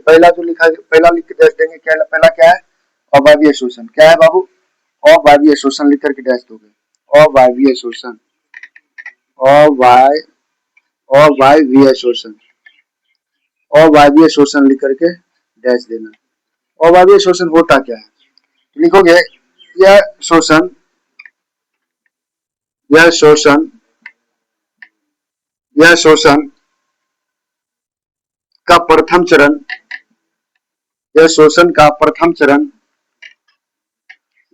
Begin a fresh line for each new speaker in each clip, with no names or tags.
पहला जो लिखा, पहला लिख के डैश देंगे, क्या पहला क्या है, अवायवीय शोषण। क्या है बाबू, अवायवीय शोषण लिख करके डैश दोगे, अवायवीय शोषण, अवायवीय शोषण, अवायवीय शोषण लिख करके डैश देना। अवायवीय शोषण होता क्या है, लिखोगे यह शोषण, यह शोषण, यह शोषण का प्रथम चरण, यह शोषण का प्रथम चरण,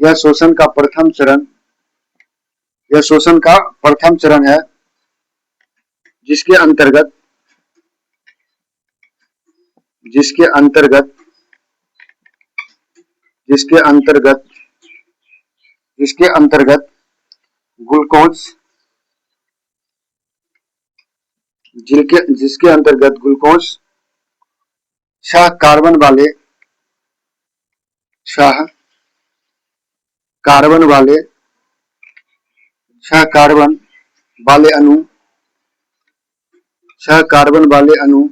यह शोषण का प्रथम चरण, यह शोषण का प्रथम चरण है, जिसके अंतर्गत, जिसके अंतर्गत, जिसके अंतर्गत, जिसके अंतर्गत ग्लूकोज, जिसके अंतर्गत ग्लूकोज सह कार्बन वाले, सह कार्बन वाले, सह कार्बन वाले अणु, सह कार्बन वाले अणु,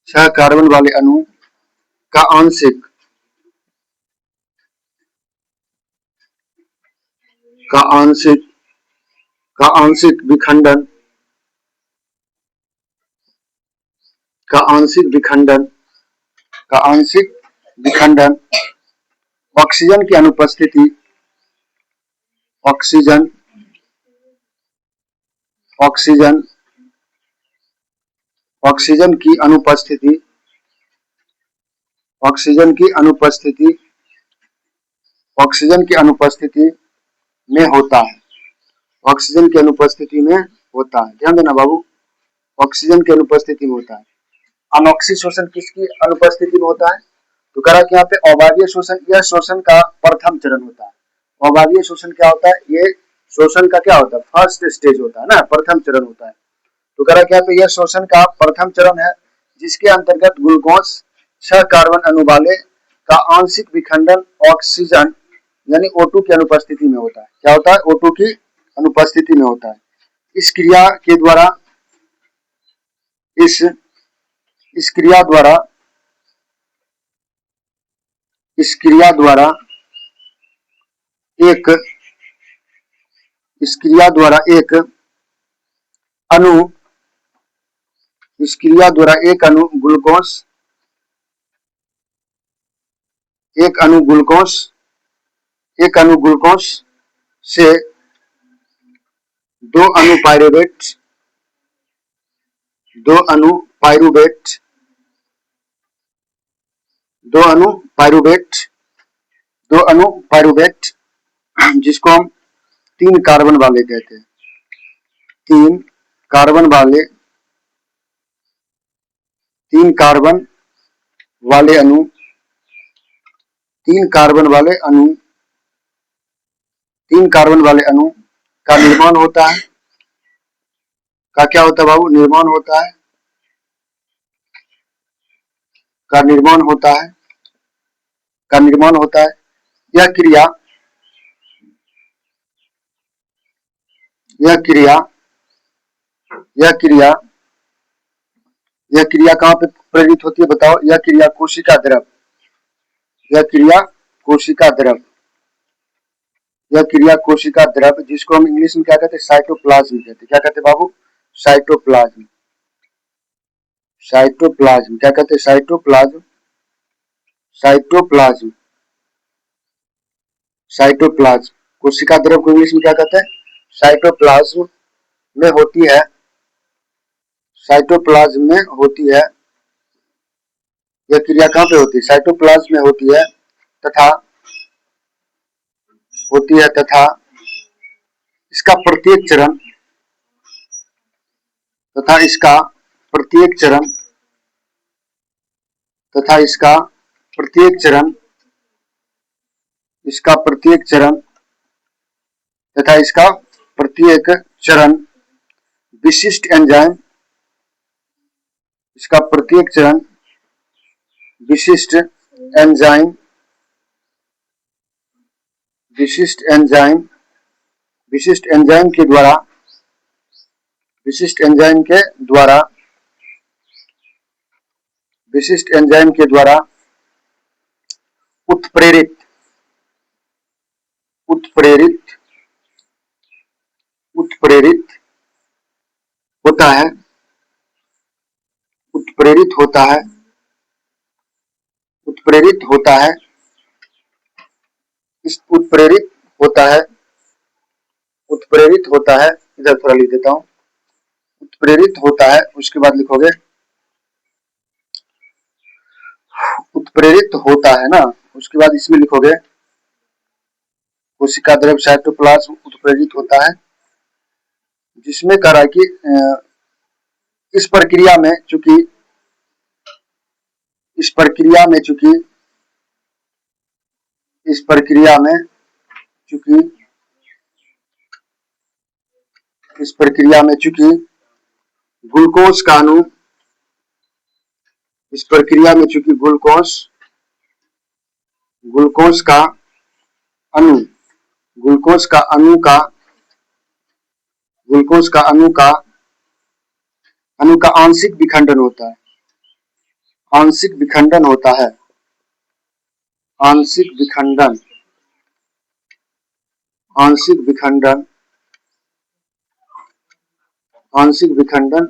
सह कार्बन वाले अणु का आंशिक, का आंशिक, का आंशिक विखंडन, का आंशिक विखंडन, का आंशिक विखंडन ऑक्सीजन की अनुपस्थिति, ऑक्सीजन, ऑक्सीजन, ऑक्सीजन की अनुपस्थिति, ऑक्सीजन की अनुपस्थिति, ऑक्सीजन की अनुपस्थिति में होता है, ऑक्सीजन की अनुपस्थिति में होता है। ध्यान देना बाबू, ऑक्सीजन की अनुपस्थिति में होता है। अनॉक्सी शोषण किसकी अनुपस्थिति में होता है, तो करा कि यहाँ पे अवायवीय शोषण, यह शोषण का प्रथम चरण होता है। अवायवीय शोषण क्या होता है, ये शोषण का क्या होता है, फर्स्ट स्टेज होता है ना, प्रथम चरण होता है। तो करा कि यहाँ पे यह शोषण का प्रथम चरण है, जिसके अंतर्गत ग्लूकोज छह कार्बन अणु वाले का आंशिक विखंडन ऑक्सीजन यानी O2 की अनुपस्थिति में होता है। क्या होता है, O2 की अनुपस्थिति में होता है। इस क्रिया के द्वारा, इस क्रिया द्वारा, इस क्रिया द्वारा एक, इस क्रिया द्वारा एक अणु, इस क्रिया द्वारा एक अणु ग्लूकोज, एक अणु ग्लूकोज, एक अणु ग्लूकोज से दो अणु पायरुवेट, दो अणु पायरुवेट, दो अणु पायरुवेट, दो अणु पायरुवेट जिसको हम तीन कार्बन वाले कहते हैं, तीन कार्बन वाले, तीन कार्बन वाले अणु, तीन कार्बन वाले अणु, तीन कार्बन वाले अणु का निर्माण होता है। का क्या होता है बाबू, निर्माण होता है, का निर्माण होता है, का निर्माण होता है। यह क्रिया, यह क्रिया, यह क्रिया, यह क्रिया कहां पे प्रेरित होती है बताओ, यह क्रिया कोशिका द्रव, यह क्रिया कोशिका द्रव, यह क्रिया कोशिका द्रव जिसको हम इंग्लिश में क्या कहते हैं, साइटोप्लाज्म कहते हैं। क्या कहते हैं बाबू, साइटोप्लाज्म, साइटोप्लाज्म क्या कहते हैं, साइटोप्लाज्म, साइटोप्लाज्म, साइटोप्लाज्म कोशिका द्रव को इंग्लिश में क्या कहते हैं, साइटोप्लाज्म में होती है, साइटोप्लाज्म में होती है। यह क्रिया कहां पे होती है, साइटोप्लाज्म में होती है तथा, होती है तथा इसका प्रत्येक चरण, तथा इसका प्रत्येक चरण, तथा इसका प्रत्येक चरण, इसका प्रत्येक चरण, तथा इसका प्रत्येक चरण विशिष्ट एंजाइम, इसका प्रत्येक चरण विशिष्ट एंजाइम, विशिष्ट एंजाइम, विशिष्ट एंजाइम के द्वारा, विशिष्ट एंजाइम के द्वारा विशिष्ट एंजाइम के द्वारा उत्प्रेरित उत्प्रेरित उत्प्रेरित होता है उत्प्रेरित होता है उत्प्रेरित होता है इस उत्प्रेरित होता है उत्प्रेरित होता है इधर थोड़ा लिख देता हूं। उत्प्रेरित होता है, उसके बाद लिखोगे उत्प्रेरित होता है ना, उसके बाद इसमें लिखोगे कोशिका द्रव्य साइटोप्लाज्म उत्प्रेरित होता है, जिसमें कह रहा है कि इस प्रक्रिया में चूंकि इस प्रक्रिया में चूंकि ग्लूकोज का अणु इस प्रक्रिया में चूंकि ग्लूकोज का अणु का आंशिक विखंडन होता है आंशिक विखंडन होता है आंशिक विखंडन आंशिक विखंडन आंशिक विखंडन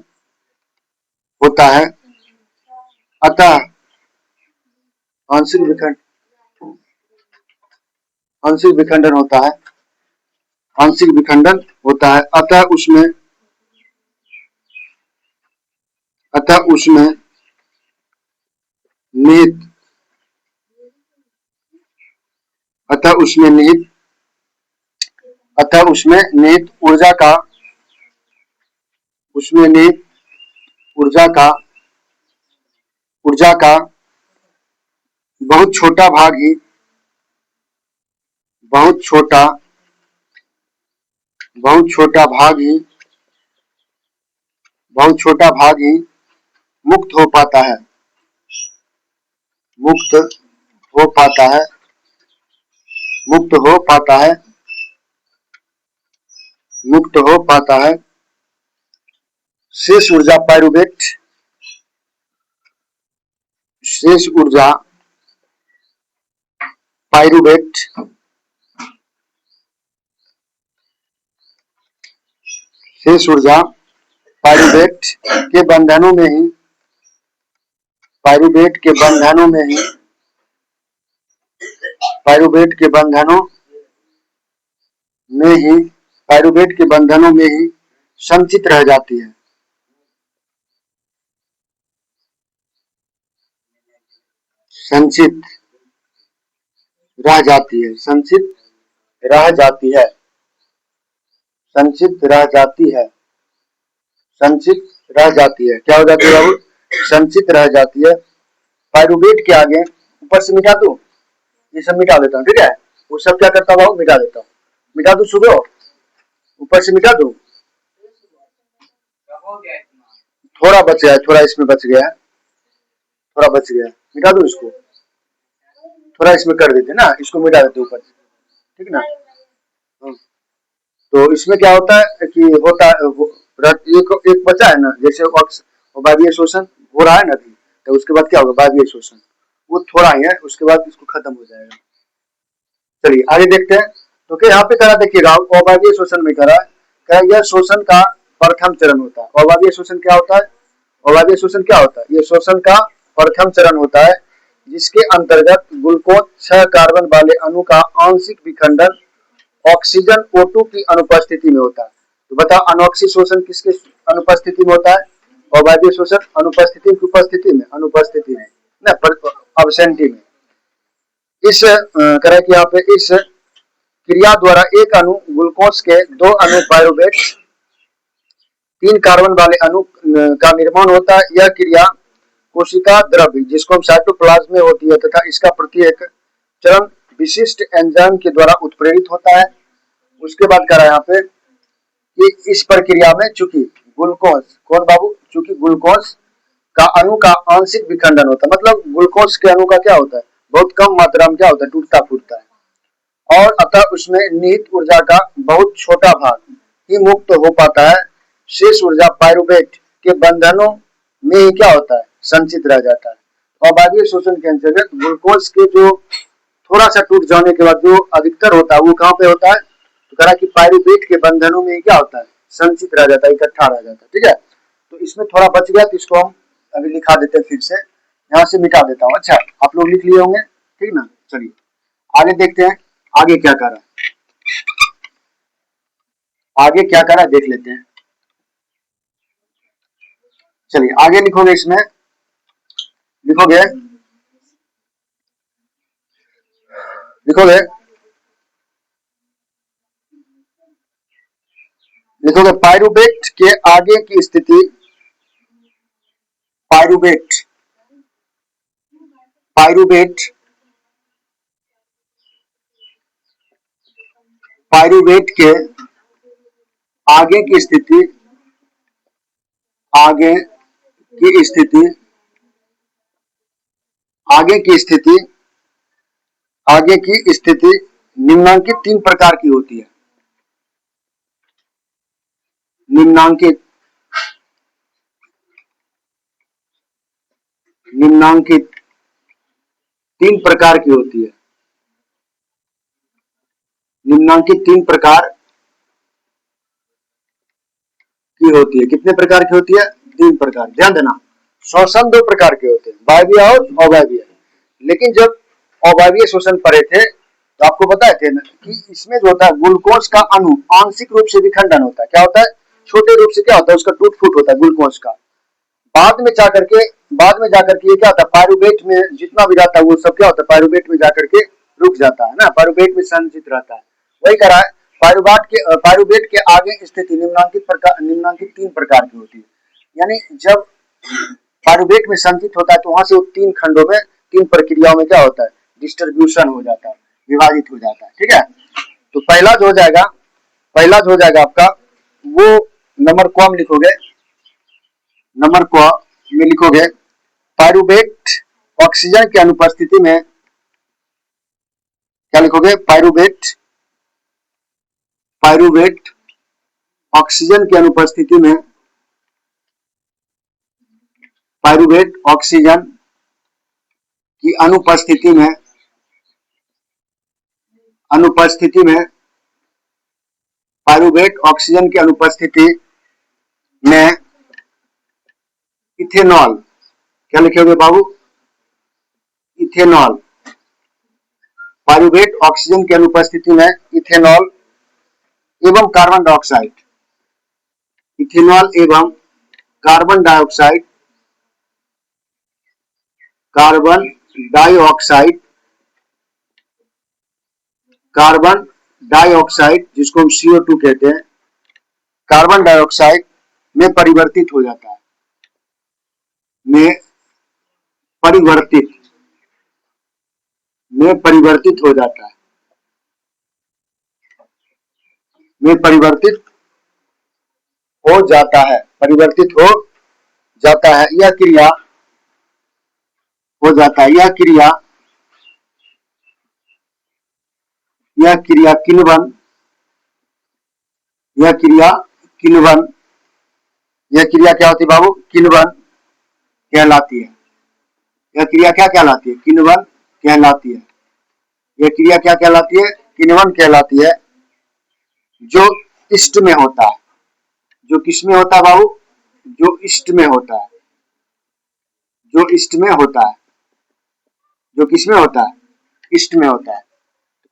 होता है, अतः आंशिक विखंडन होता है अतः उसमें निहित ऊर्जा का बहुत छोटा भाग ही मुक्त हो पाता है शेष ऊर्जा पाइरूवेट के बंधनों में ही संचित रह जाती है संचित रह जाती है क्या हो जाती है बाबू? संचित रह जाती है। पाइरूवेट के आगे ऊपर से मिटा दूं, ये सब मिटा देता हूँ, ठीक है। वो सब क्या करता हूँ, मिटा देता हूँ। मिटा दूं सुबह, ऊपर से मिटा दूं, थोड़ा बच गया, थोड़ा इसमें बच गया, मिटा दूं इसको, थोड़ा इसमें कर देते ना, इसको मिटा देते ऊपर से, ठीक ना। तो इसमें क्या होता है कि एक बचा है ना, जैसे वायवीय शोषण हो रहा है ना अभी, तो उसके बाद क्या होगा, वायवीय शोषण वो थोड़ा ही है, उसके बाद इसको खत्म हो जाएगा। चलिए आगे देखते हैं। तो क्या यहाँ पे करा देखिएगा, अवायवीय शोषण में करा क्या, यह शोषण का प्रथम चरण होता है। अवायवीय शोषण क्या होता है, अवायवीय शोषण क्या होता है, यह शोषण का प्रथम चरण होता है, जिसके अंतर्गत ग्लूकोज 6 कार्बन वाले अणु का आंशिक विखंडन ऑक्सीजन O2 की अनुपस्थिति में होता है। तो बताओ अनॉक्सी शोषण किसके अनुपस्थिति में होता है, अवायवीय शोषण अनुपस्थिति की उपस्थिति में, अनुपस्थिति में ना, अब्सेंटी में। इस तरह की यहाँ पे इस क्रिया द्वारा एक अणु ग्लूकोज के 2 अणु पाइरूवेट 3 कार्बन वाले अणु का निर्माण होता है। यह क्रिया कोशिका द्रव्य जिसको हम साइटोप्लाज्म में होती है तथा इसका प्रत्येक चरण विशिष्ट एंजाइम के द्वारा उत्प्रेरित होता है। उसके बाद कह रहा है यहाँ पे कि इस प्रक्रिया में चूंकि ग्लूकोज, कौन बाबू, चूंकि ग्लूकोज का अणु का आंशिक विखंडन होता है, मतलब ग्लूकोज के अणु का क्या होता है, बहुत कम मात्रा में क्या होता है, टूटता फूटता है, और अतः उसमें निहित ऊर्जा का बहुत छोटा भाग ही मुक्त हो पाता है। शेष ऊर्जा पाइरूवेट के बंधनों में ही क्या होता है, संचित रह जाता है। अवायवीय शोषण के अंतर्गत ग्लूकोज के जो थोड़ा सा टूट जाने के बाद जो अधिकतर होता है वो कहाँ पे होता है, तो कह रहा कि पायरुवेट के बंधनों में क्या होता है, संचित रह जाता है, इकट्ठा रह जाता है। ठीक है, तो इसमें थोड़ा बच गया तो इसको हम अभी लिखा देते हैं, फिर से यहाँ से मिटा देता हूँ। अच्छा, आप लोग लिख लिए होंगे, ठीक ना। चलिए आगे देखते हैं, आगे क्या कर रहा है, आगे क्या कर रहा है देख लेते हैं। चलिए आगे लिखोगे, इसमें लिखोगे लिखोगे लिखोगे पायरुवेट के आगे की स्थिति, पायरुवेट पायरुवेट पायरुवेट के आगे की स्थिति, आगे की स्थिति, आगे की स्थिति, आगे की स्थिति निम्नलिखित 3 प्रकार की होती है। निम्नांकित निम्नांकित 3 प्रकार की होती है। निम्नांकित 3 प्रकार की होती है। कितने प्रकार की होती है? 3 प्रकार। ध्यान देना, शोषण 2 प्रकार के होते हैं, वायवीय और अवायवीय। लेकिन जब अवायवीय शोषण पढ़े थे तो आपको बताए थे ना कि इसमें जो होता है ग्लूकोज का अणु आंशिक रूप से विखंडन होता है। क्या होता है? छोटे रूप से क्या होता है, उसका टूट फूट होता है ग्लूकोज का। बाद में जाकर के ये क्या होता है, पायरुवेट में जितना भी रहता है वो सब क्या होता है, पायरुवेट में जाकर के रुक जाता है ना, पायरुवेट में संचित रहता है। वही कह रहा है पायरुवेट के आगे स्थिति निम्नांकित 3 प्रकार की होती है। यानी जब पायरुवेट में संचित होता है तो वहां से वो 3 खंडों में, 3 प्रक्रियाओं में क्या होता है, डिस्ट्रीब्यूशन हो जाता है, विभाजित हो जाता है। ठीक है, तो पहला जो हो जाएगा आपका, वो नंबर को हम लिखोगे, नंबर को में लिखोगे पायरुवेट ऑक्सीजन की अनुपस्थिति में, क्या लिखोगे, पायरुवेट ऑक्सीजन की अनुपस्थिति में, पायरुवेट ऑक्सीजन की अनुपस्थिति में पायरुवेट ऑक्सीजन की अनुपस्थिति में इथेनॉल, क्या लिखोगे बाबू, इथेनॉल, पायरुवेट ऑक्सीजन की अनुपस्थिति में इथेनॉल एवं कार्बन डाइऑक्साइड, इथेनॉल एवं carbon dioxide, carbon dioxide, carbon dioxide जिसको हम CO2 कहते हैं, कार्बन डाइऑक्साइड में परिवर्तित हो जाता है, में परिवर्तित हो जाता है, में परिवर्तित हो जाता है, परिवर्तित हो जाता है। यह क्रिया हो जाता है, यह क्रिया किण्वन, यह क्रिया किण्वन, यह क्रिया क्या होती है बाबू, किण्वन कहलाती है। यह क्रिया क्या कहलाती है, किण्वन कहलाती है। यह क्रिया क्या कहलाती है, किण्वन कहलाती है, जो इष्ट में होता है। जो किस में होता है बाबू, जो इष्ट में होता है, जो इष्ट में होता है, जो किस में होता है, इष्ट में होता है।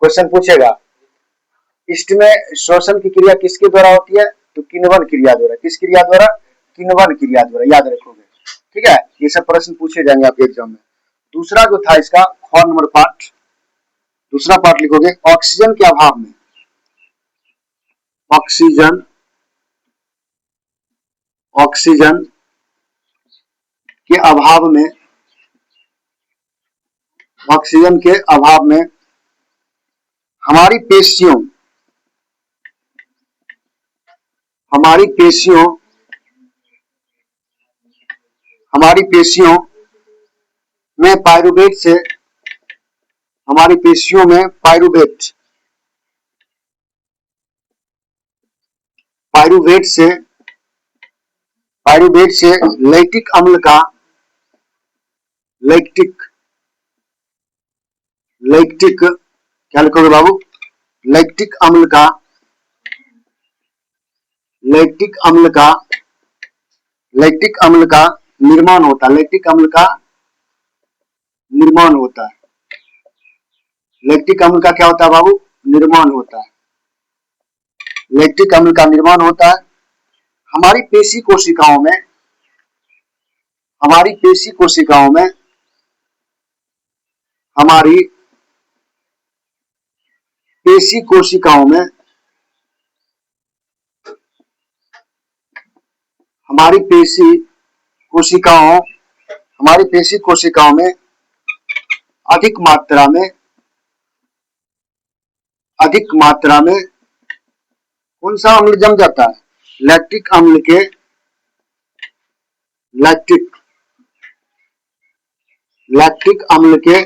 क्वेश्चन पूछेगा इष्ट में श्वसन की क्रिया किसके द्वारा होती है, तो किण्वन क्रिया द्वारा। किस क्रिया द्वारा, किण्वन क्रिया द्वारा, याद रखोगे। ठीक है, ये सब प्रश्न पूछे जाएंगे आपके एग्जाम में। दूसरा जो था इसका ख नंबर पार्ट, दूसरा पार्ट लिखोगे ऑक्सीजन के अभाव में, ऑक्सीजन ऑक्सीजन के अभाव में, ऑक्सीजन के अभाव में हमारी पेशियों हमारी पेशियों हमारी पेशियों में पायरुवेट से, हमारी पेशियों में पायरुवेट पायरुवेट से लैक्टिक अम्ल का लैक्टिक, लैक्टिक क्या लिखोगे बाबू? लैक्टिक अम्ल का, लैक्टिक अम्ल का, लैक्टिक अम्ल का निर्माण होता है, लैक्टिक अम्ल का निर्माण होता है। लैक्टिक अम्ल का क्या होता है बाबू? निर्माण होता है। लैक्टिक अम्ल का निर्माण होता है हमारी पेशी कोशिकाओं में, हमारी पेशी कोशिकाओं में, हमारी पेशी कोशिकाओं में, हमारी पेशी कोशिकाओं, हमारी पेशी कोशिकाओं में अधिक मात्रा में, अधिक मात्रा में कौन सा अम्ल जम जाता है? लैक्टिक अम्ल के, लैक्टिक, लैक्टिक अम्ल के,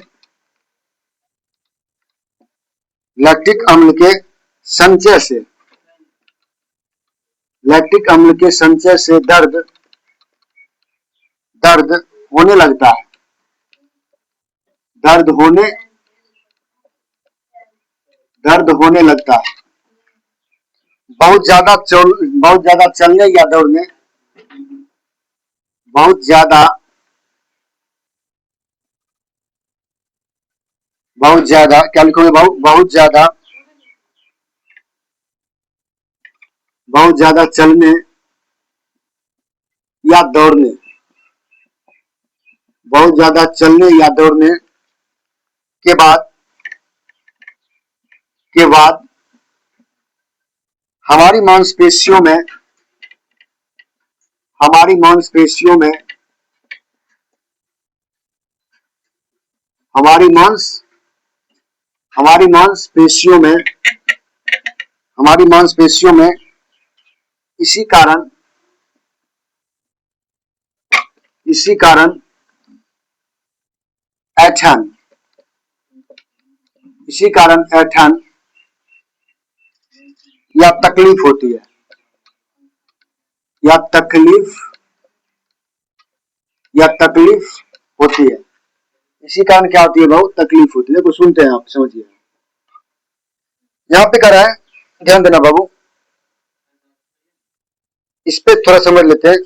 लैक्टिक अम्ल के संचय से, लैक्टिक अम्ल के संचय से दर्द, दर्द होने लगता है, दर्द होने, दर्द होने लगता है। बहुत ज्यादा चलने या दौड़ने, बहुत ज्यादा, बहुत ज्यादा क्या लिखोगे बाबू? बहुत ज्यादा, बहुत ज्यादा चलने या दौड़ने, बहुत ज्यादा चलने या दौड़ने के बाद, के बाद हमारी मांसपेशियों में, हमारी मांसपेशियों में, हमारी मांस, हमारी मांसपेशियों में, हमारी मांसपेशियों में इसी कारण, इसी कारण ऐंठन, इसी कारण ऐंठन या तकलीफ होती है, या तकलीफ, या तकलीफ होती है। इसी कारण क्या होती है भाऊ? तकलीफ होती है। देखो सुनते हैं आप, समझिए। यहाँ पे कह रहा है, ध्यान देना बाबू, इस पे थोड़ा समझ लेते हैं।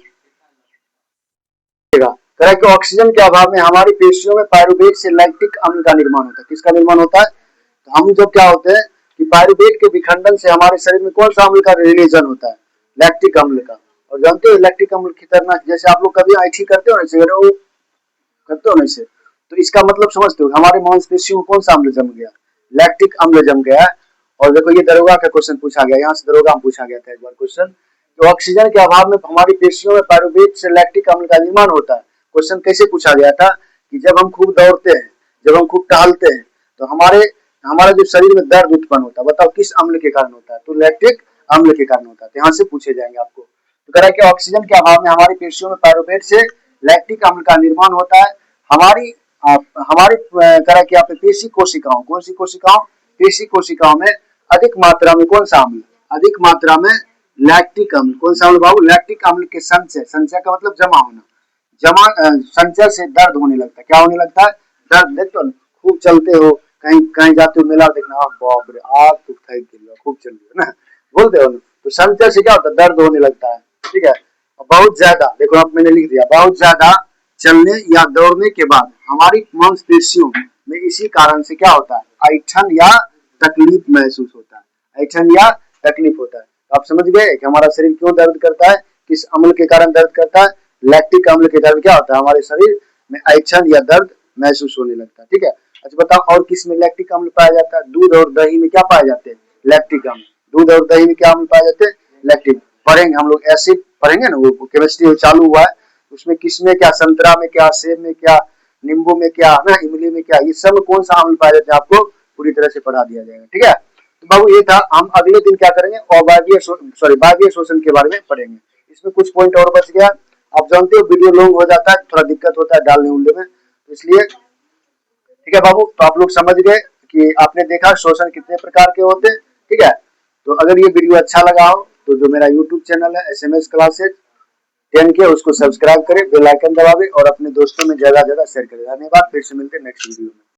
कह रहा है कि ऑक्सीजन के अभाव में हमारी पेशियों में पायरुवेट से लैक्टिक अम्ल का निर्माण होता है। किसका निर्माण होता है? तो हम जो क्या होते हैं कि पायरुवेट के विखंडन से हमारे शरीर में कौन सा अम्ल का रिलीजन होता है? लैक्टिक अम्ल का। और जानते हो लैक्टिक अम्ल खतरनाक, जैसे आप लोग कभी आईटी करते हो ना, सिगरेट करते हो ना इसे, तो इसका मतलब समझते हो हमारे मांसपेशियों में कौन सा अम्ल जम गया? लैक्टिक अम्ल जम गया। और देखो ये दरोगा का क्वेश्चन पूछा गया, यहाँ से दरोगा में पूछा गया था एक बार क्वेश्चन, तो ऑक्सीजन के अभाव में हमारी पेशियों में पायरुवेट से लैक्टिक अम्ल का निर्माण होता है। क्वेश्चन कैसे पूछा गया था कि जब हम खूब दौड़ते हैं, जब हम खूब टहलते हैं, तो हमारा जो शरीर में दर्द उत्पन्न होता है, बताओ किस अम्ल के कारण होता है? तो लैक्टिक अम्ल के कारण होता है। यहाँ से पूछे जाएंगे आपको। तो कह रहा है कि ऑक्सीजन के अभाव में हमारी पेशियों में पायरुवेट से लैक्टिक अम्ल का निर्माण होता है। हमारी हमारी कह रहा है कि यहाँ पे पेशी कोशिकाओं, कौन सी कोशिकाओं? पेशी कोशिकाओं में अधिक मात्रा में कौन सा अम्ल? अधिक मात्रा में लैक्टिक अम्ल। कौन सा अम्ल बाबू? लैक्टिक अम्ल के संचय, संचय का मतलब जमा होना, जमा संचय से दर्द होने लगता है। क्या होने लगता है? दर्द। देखो खूब चलते हो, कहीं कहीं जाते हो, मेला देखना, बाप रे आज तो थक गई, खूब चल रही है ना, बोलते हो ना, तो संचय से क्या होता है? दर्द होने लगता है। ठीक है। बहुत ज्यादा, देखो अब मैंने लिख दिया, बहुत ज्यादा चलने या दौड़ने के बाद हमारी मांसपेशियों में इसी कारण से क्या होता है? ऐंठन या तकलीफ महसूस होता है। ऐंठन या तकलीफ होता है। आप समझ गए कि हमारा शरीर क्यों दर्द करता है, किस अम्ल के कारण दर्द करता है? लैक्टिक अम्ल के कारण क्या होता है? हमारे शरीर में ऐंठन या दर्द महसूस होने लगता है। ठीक है। अच्छा बताओ और किस में लैक्टिक अम्ल पाया जाता है? दूध और दही में क्या पाए जाते हैं? लैक्टिक अम्ल। दूध और दही में क्या अम्ल पाए जाते हैं? लैक्टिक। पढ़ेंगे हम लोग, एसिड पढ़ेंगे ना, वो केमिस्ट्री चालू हुआ है, उसमें किसमें क्या, संतरा में क्या, सेब में क्या, नींबू में क्या, ना इमली में क्या, ये सब कौन सा अम्ल पाया जाता है आपको पूरी तरह से पढ़ा दिया जाएगा। ठीक है। तो बाबू ये था। हम अगले दिन क्या करेंगे? वायवीय शोषण के बारे में पढ़ेंगे। इसमें कुछ पॉइंट और बच गया। आप जानते हो वीडियो लॉन्ग हो जाता है, थोड़ा दिक्कत होता है डालने उलने में, इसलिए ठीक है बाबू। तो आप लोग समझ गए कि आपने देखा शोषण कितने प्रकार के होते हैं। ठीक है। तो अगर ये वीडियो अच्छा लगा हो तो जो मेरा यूट्यूब चैनल है SMS क्लासेज, 10 किया उसको सब्सक्राइब करें, बेल आइकन दबावे और अपने दोस्तों में ज्यादा शेयर करें। धन्यवाद, फिर से मिलते हैं नेक्स्ट वीडियो में।